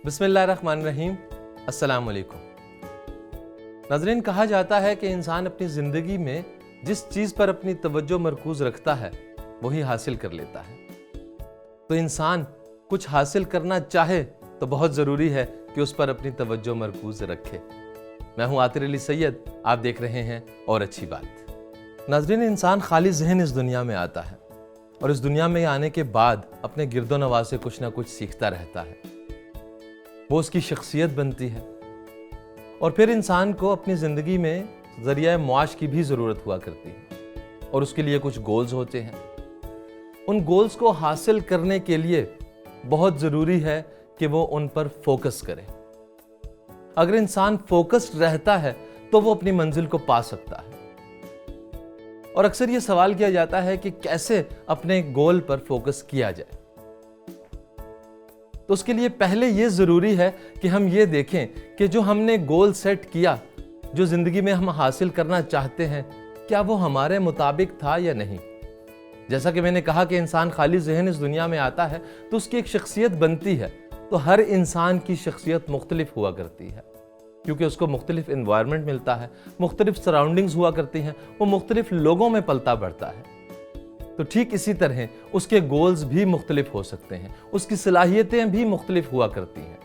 بسم اللہ الرحمن الرحیم۔ السلام علیکم ناظرین، کہا جاتا ہے کہ انسان اپنی زندگی میں جس چیز پر اپنی توجہ مرکوز رکھتا ہے وہی حاصل کر لیتا ہے۔ تو انسان کچھ حاصل کرنا چاہے تو بہت ضروری ہے کہ اس پر اپنی توجہ مرکوز رکھے۔ میں ہوں عاطر علی سید، آپ دیکھ رہے ہیں اور اچھی بات۔ ناظرین، انسان خالی ذہن اس دنیا میں آتا ہے اور اس دنیا میں آنے کے بعد اپنے گرد و نواح سے کچھ نہ کچھ سیکھتا رہتا ہے، وہ اس کی شخصیت بنتی ہے۔ اور پھر انسان کو اپنی زندگی میں ذریعہ معاش کی بھی ضرورت ہوا کرتی ہے اور اس کے لیے کچھ گولز ہوتے ہیں۔ ان گولز کو حاصل کرنے کے لیے بہت ضروری ہے کہ وہ ان پر فوکس کرے۔ اگر انسان فوکسڈ رہتا ہے تو وہ اپنی منزل کو پا سکتا ہے۔ اور اکثر یہ سوال کیا جاتا ہے کہ کیسے اپنے گول پر فوکس کیا جائے۔ تو اس کے لیے پہلے یہ ضروری ہے کہ ہم یہ دیکھیں کہ جو ہم نے گول سیٹ کیا، جو زندگی میں ہم حاصل کرنا چاہتے ہیں، کیا وہ ہمارے مطابق تھا یا نہیں۔ جیسا کہ میں نے کہا کہ انسان خالی ذہن اس دنیا میں آتا ہے تو اس کی ایک شخصیت بنتی ہے۔ تو ہر انسان کی شخصیت مختلف ہوا کرتی ہے، کیونکہ اس کو مختلف انوائرمنٹ ملتا ہے، مختلف سراؤنڈنگز ہوا کرتی ہیں، وہ مختلف لوگوں میں پلتا بڑھتا ہے۔ تو ٹھیک اسی طرح اس کے گولز بھی مختلف ہو سکتے ہیں، اس کی صلاحیتیں بھی مختلف ہوا کرتی ہیں۔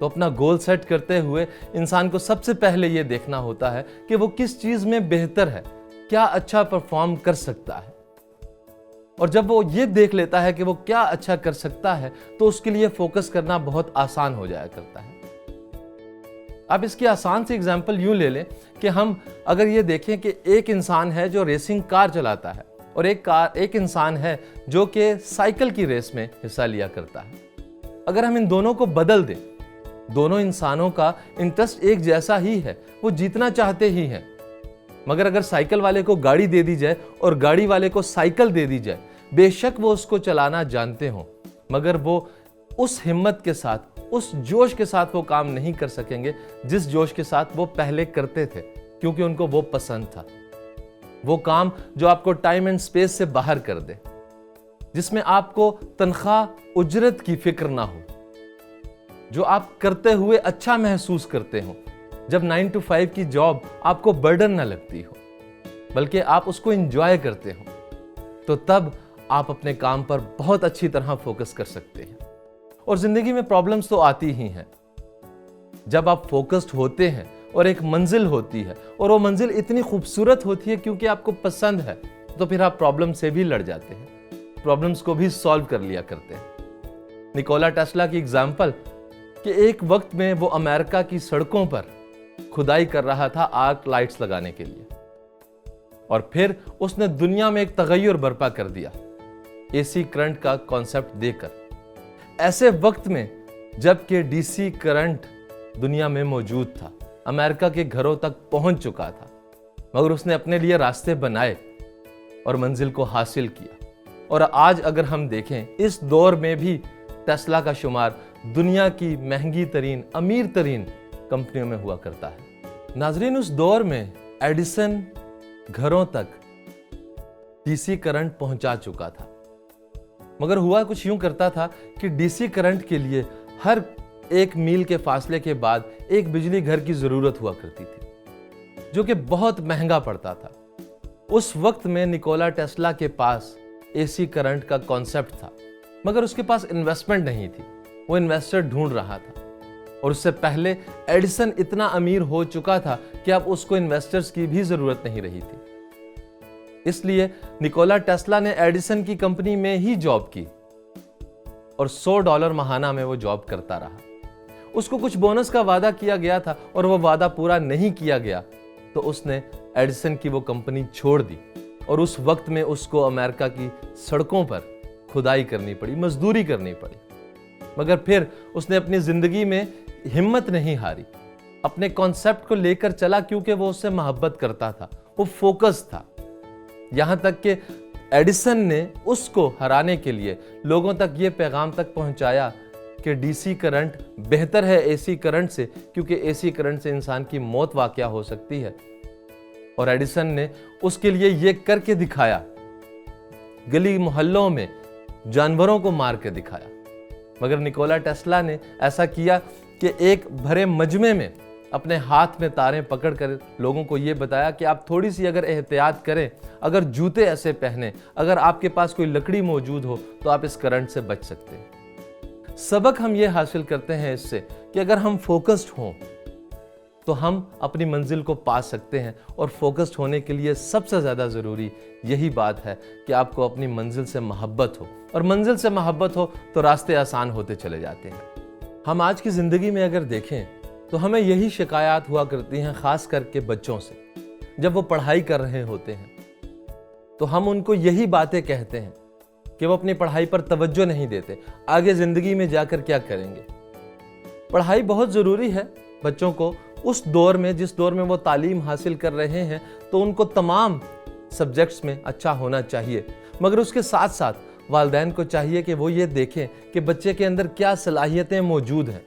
تو اپنا گول سیٹ کرتے ہوئے انسان کو سب سے پہلے یہ دیکھنا ہوتا ہے کہ وہ کس چیز میں بہتر ہے، کیا اچھا پرفارم کر سکتا ہے۔ اور جب وہ یہ دیکھ لیتا ہے کہ وہ کیا اچھا کر سکتا ہے تو اس کے لیے فوکس کرنا بہت آسان ہو جایا کرتا ہے۔ آپ اس کی آسان سی اگزامپل یوں لے لیں کہ ہم اگر یہ دیکھیں کہ ایک انسان ہے جو ریسنگ کار چلاتا ہے اور ایک انسان ہے جو کہ سائیکل کی ریس میں حصہ لیا کرتا ہے۔ اگر ہم ان دونوں کو بدل دیں، دونوں انسانوں کا انٹرسٹ ایک جیسا ہی ہے، وہ جیتنا چاہتے ہی ہیں، مگر اگر سائیکل والے کو گاڑی دے دی جائے اور گاڑی والے کو سائیکل دے دی جائے، بے شک وہ اس کو چلانا جانتے ہوں، مگر وہ اس ہمت کے ساتھ، اس جوش کے ساتھ وہ کام نہیں کر سکیں گے جس جوش کے ساتھ وہ پہلے کرتے تھے، کیونکہ ان کو وہ پسند تھا۔ وہ کام جو آپ کو ٹائم اینڈ سپیس سے باہر کر دے، جس میں آپ کو تنخواہ اجرت کی فکر نہ ہو، جو آپ کرتے ہوئے اچھا محسوس کرتے ہوں، جب 9 to 5 کی جاب آپ کو برڈن نہ لگتی ہو بلکہ آپ اس کو انجوائے کرتے ہو، تو تب آپ اپنے کام پر بہت اچھی طرح فوکس کر سکتے ہیں۔ اور زندگی میں پرابلمز تو آتی ہی ہیں۔ جب آپ فوکسڈ ہوتے ہیں اور ایک منزل ہوتی ہے اور وہ منزل اتنی خوبصورت ہوتی ہے کیونکہ آپ کو پسند ہے، تو پھر آپ پرابلم سے بھی لڑ جاتے ہیں، پرابلمز کو بھی سالو کر لیا کرتے ہیں۔ نکولا ٹیسلا کی اگزامپل کہ ایک وقت میں وہ امریکہ کی سڑکوں پر کھدائی کر رہا تھا آرک لائٹس لگانے کے لیے، اور پھر اس نے دنیا میں ایک تغیر برپا کر دیا اے سی کرنٹ کا کانسیپٹ دے کر۔ ایسے وقت میں جب کہ ڈی سی کرنٹ دنیا میں موجود تھا، امریکہ کے گھروں تک پہنچ چکا تھا، مگر اس نے اپنے لیے راستے بنائے اور منزل کو حاصل کیا۔ اور آج اگر ہم دیکھیں، اس دور میں بھی ٹیسلا کا شمار دنیا کی مہنگی ترین، امیر ترین کمپنیوں میں ہوا کرتا ہے۔ ناظرین، اس دور میں ایڈیسن گھروں تک ڈی سی کرنٹ پہنچا چکا تھا، مگر ہوا کچھ یوں کرتا تھا کہ ڈی سی کرنٹ کے لیے ہر 1 میل کے فاصلے کے بعد ایک بجلی گھر کی ضرورت ہوا کرتی تھی، جو کہ بہت مہنگا پڑتا تھا۔ اس وقت میں نکولا ٹیسلا کے پاس اے سی کرنٹ کا کانسیپٹ تھا، مگر اس کے پاس انویسٹمنٹ نہیں تھی، وہ انویسٹر ڈھونڈ رہا تھا۔ اور اس سے پہلے ایڈیسن اتنا امیر ہو چکا تھا کہ اب اس کو انویسٹرز کی بھی ضرورت نہیں رہی تھی۔ اس لیے نکولا ٹیسلا نے ایڈیسن کی کمپنی میں ہی جاب کی اور $100 ماہانہ میں وہ جاب کرتا رہا۔ اس کو کچھ بونس کا وعدہ کیا گیا تھا اور وہ وعدہ پورا نہیں کیا گیا، تو اس نے ایڈیسن کی وہ کمپنی چھوڑ دی اور اس وقت میں اس کو امریکہ کی سڑکوں پر کھدائی کرنی پڑی، مزدوری کرنی پڑی۔ مگر پھر اس نے اپنی زندگی میں ہمت نہیں ہاری، اپنے کانسیپٹ کو لے کر چلا، کیونکہ وہ اس سے محبت کرتا تھا، وہ فوکس تھا۔ یہاں تک کہ ایڈیسن نے اس کو ہرانے کے لیے لوگوں تک یہ پیغام تک پہنچایا کہ ڈی سی کرنٹ بہتر ہے اے سی کرنٹ سے، کیونکہ اے سی کرنٹ سے انسان کی موت واقع ہو سکتی ہے۔ اور ایڈیسن نے اس کے لیے یہ کر کے دکھایا، گلی محلوں میں جانوروں کو مار کے دکھایا، मगर निकोला टेस्ला ने ऐसा किया कि एक भरे मजमे में अपने हाथ में तारें पकड़कर लोगों को ये बताया कि आप थोड़ी सी अगर एहतियात करें, अगर जूते ऐसे पहने, अगर आपके पास कोई लकड़ी मौजूद हो तो आप इस करंट से बच सकते हैं। सबक हम ये हासिल करते हैं इससे कि अगर हम फोकस्ड हों तो हम अपनी मंजिल को पा सकते हैं, और फोकस्ड होने के लिए सबसे ज़्यादा ज़रूरी यही बात है कि आपको अपनी मंजिल से मोहब्बत हो, और मंजिल से मोहब्बत हो तो रास्ते आसान होते चले जाते हैं। हम आज की ज़िंदगी में अगर देखें तो हमें यही शिकायत हुआ करती हैं, ख़ास करके बच्चों से। जब वो पढ़ाई कर रहे होते हैं तो हम उनको यही बातें कहते हैं कि वो अपनी पढ़ाई पर तवज्जो नहीं देते, आगे ज़िंदगी में जाकर क्या करेंगे। पढ़ाई बहुत ज़रूरी है बच्चों को उस दौर में जिस दौर में वो तालीम हासिल कर रहे हैं, तो उनको तमाम सब्जेक्ट्स में अच्छा होना चाहिए, मगर उसके साथ साथ वालिदैन को चाहिए कि वो ये देखें कि बच्चे के अंदर क्या सलाहियतें मौजूद हैं।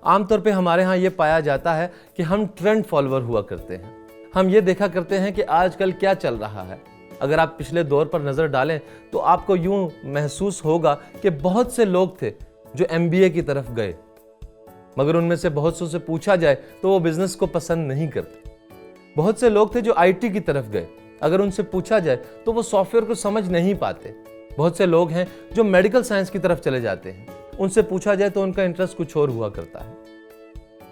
आमतौर पे हमारे यहाँ ये पाया जाता है कि हम ट्रेंड फॉलोअर हुआ करते हैं। हम ये देखा करते हैं कि आजकल क्या चल रहा है। अगर आप पिछले दौर पर नज़र डालें तो आपको यूं महसूस होगा कि बहुत से लोग थे जो MBA की तरफ गए, मगर उनमें से बहुत से पूछा जाए तो वो बिजनेस को पसंद नहीं करते। बहुत से लोग थे जो IT की तरफ गए, अगर उनसे पूछा जाए तो वो सॉफ्टवेयर को समझ नहीं पाते। बहुत से लोग हैं जो मेडिकल साइंस की तरफ चले जाते हैं, उनसे पूछा जाए तो उनका इंटरेस्ट कुछ और हुआ करता है।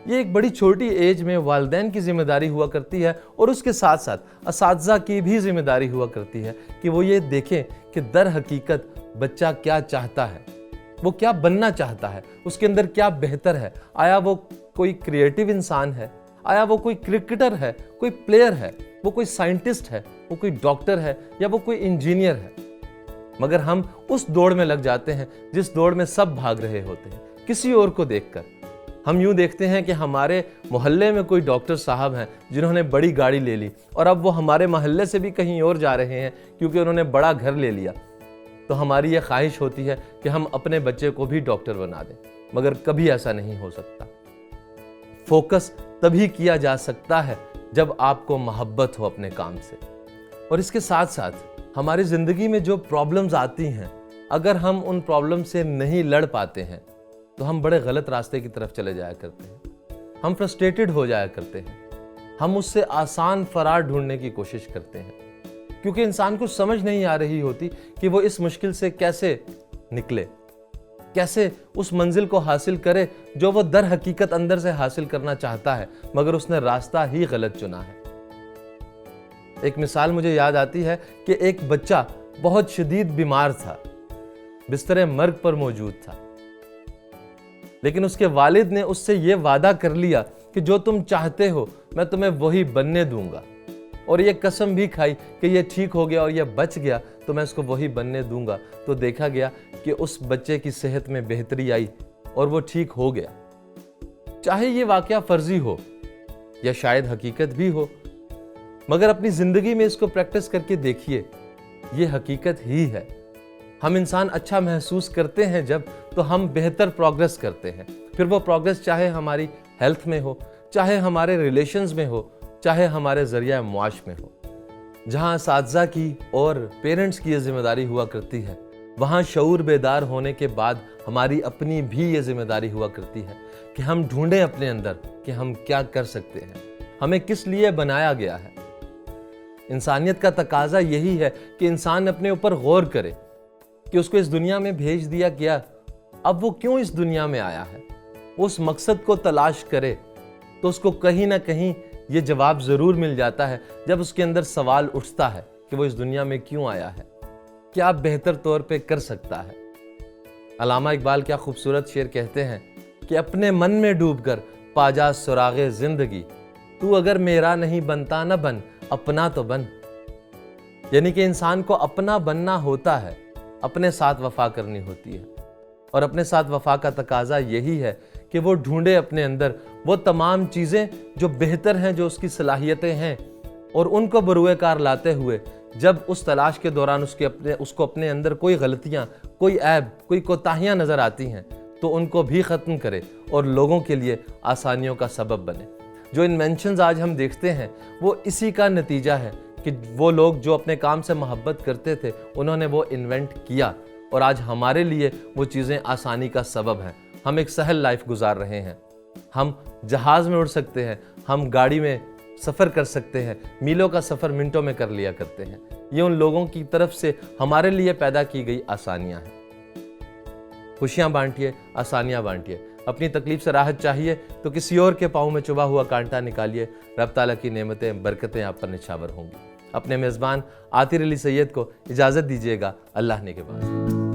ये एक बड़ी छोटी एज में वालिदैन की जिम्मेदारी हुआ करती है, और उसके साथ साथ असातिज़ा की भी जिम्मेदारी हुआ करती है कि वो ये देखें कि दर हकीकत बच्चा क्या चाहता है, वो क्या बनना चाहता है, उसके अंदर क्या बेहतर है। आया वो कोई क्रिएटिव इंसान है, आया वो कोई क्रिकेटर है, कोई प्लेयर है, वो कोई साइंटिस्ट है, वो कोई डॉक्टर है, या वो कोई इंजीनियर है। मगर हम उस दौड़ में लग जाते हैं जिस दौड़ में सब भाग रहे होते हैं, किसी और को देखकर। हम यूं देखते हैं कि हमारे मोहल्ले में कोई डॉक्टर साहब हैं जिन्होंने बड़ी गाड़ी ले ली, और अब वो हमारे मोहल्ले से भी कहीं और जा रहे हैं क्योंकि उन्होंने बड़ा घर ले लिया। तो हमारी ये ख्वाहिश होती है कि हम अपने बच्चे को भी डॉक्टर बना दें, मगर कभी ऐसा नहीं हो सकता। फोकस तभी किया जा सकता है जब आपको मोहब्बत हो अपने काम से। और इसके साथ साथ हमारी ज़िंदगी में जो प्रॉब्लम्स आती हैं, अगर हम उन प्रॉब्लम से नहीं लड़ पाते हैं तो हम बड़े गलत रास्ते की तरफ चले जाया करते हैं। हम फ्रस्ट्रेटेड हो जाया करते हैं, हम उससे आसान फरार ढूंढने की कोशिश करते हैं, क्योंकि इंसान को समझ नहीं आ रही होती कि वो इस मुश्किल से कैसे निकले, कैसे उस मंजिल को हासिल करे जो वो दर हकीकत अंदर से हासिल करना चाहता है, मगर उसने रास्ता ही गलत चुना है। एक मिसाल मुझे याद आती है कि एक बच्चा बहुत शदीद बीमार था, बिस्तरे मर्ग पर मौजूद था, लेकिन उसके वालिद ने उससे ये वादा कर लिया कि जो तुम चाहते हो मैं तुम्हें वही बनने दूंगा, और ये कसम भी खाई कि ये ठीक हो गया और ये बच गया तो मैं इसको वही बनने दूंगा। तो देखा गया कि उस बच्चे की सेहत में बेहतरी आई और वो ठीक हो गया। चाहे ये वाकया फर्जी हो या शायद हकीकत भी हो, मगर अपनी जिंदगी में इसको प्रैक्टिस करके देखिए, ये हकीकत ही है। हम इंसान अच्छा महसूस करते हैं जब, तो हम बेहतर प्रोग्रेस करते हैं। फिर वो प्रोग्रेस चाहे हमारी हेल्थ में हो, चाहे हमारे रिलेशंस में हो, चाहे हमारे जरिया मुआश में हो। जहां असातिज़ा की और पेरेंट्स की ये जिम्मेदारी हुआ करती है, वहां शऊर बेदार होने के बाद हमारी अपनी भी ये जिम्मेदारी हुआ करती है कि हम ढूंढें अपने अंदर कि हम क्या कर सकते हैं, हमें किस लिए बनाया गया है। इंसानियत का तकाजा यही है कि इंसान अपने ऊपर गौर करे कि उसको इस दुनिया में भेज दिया गया, अब वो क्यों इस दुनिया में आया है। उस मकसद को तलाश करे तो उसको कहीं ना कहीं ये जवाब ज़रूर मिल जाता है जब उसके अंदर सवाल उठता है कि वो इस दुनिया में क्यों आया है, क्या बेहतर तौर पे कर सकता है। अल्लामा इकबाल क्या खूबसूरत शेर कहते हैं कि अपने मन में डूबकर पाजा सुरागे जिंदगी, तू अगर मेरा नहीं बनता न बन, अपना तो बन। यानी कि इंसान को अपना बनना होता है, अपने साथ वफा करनी होती है, और अपने साथ वफा का तकाजा यही है कि वो ढूंढे अपने अंदर वो तमाम चीज़ें जो बेहतर हैं, जो उसकी सलाहियतें हैं, और उनको बरूए कार लाते हुए जब उस तलाश के दौरान उसको अपने अंदर कोई गलतियाँ, कोई ऐब, कोई कोताहियाँ नज़र आती हैं तो उनको भी ख़त्म करे और लोगों के लिए आसानियों का सबब बने। जो इन्वेंशंस आज हम देखते हैं वो इसी का नतीजा है कि वो लोग जो अपने काम से मोहब्बत करते थे उन्होंने वो इन्वेंट किया, اور آج ہمارے لیے وہ چیزیں آسانی کا سبب ہیں. ہم ایک سہل لائف گزار رہے ہیں. ہم جہاز میں اڑ سکتے ہیں, ہم گاڑی میں سفر کر سکتے ہیں, میلوں کا سفر منٹوں میں کر لیا کرتے ہیں. یہ ان لوگوں کی طرف سے ہمارے لیے پیدا کی گئی آسانیاں ہیں. خوشیاں بانٹیے, آسانیاں بانٹیے. اپنی تکلیف سے راحت چاہیے تو کسی اور کے پاؤں میں چبھا ہوا کانٹا نکالیے. رب تعالیٰ کی نعمتیں, برکتیں آپ پر نچھاور ہوں گی. اپنے میزبان عاطر علی سید کو اجازت دیجیے گا. اللہ نے کے بعد.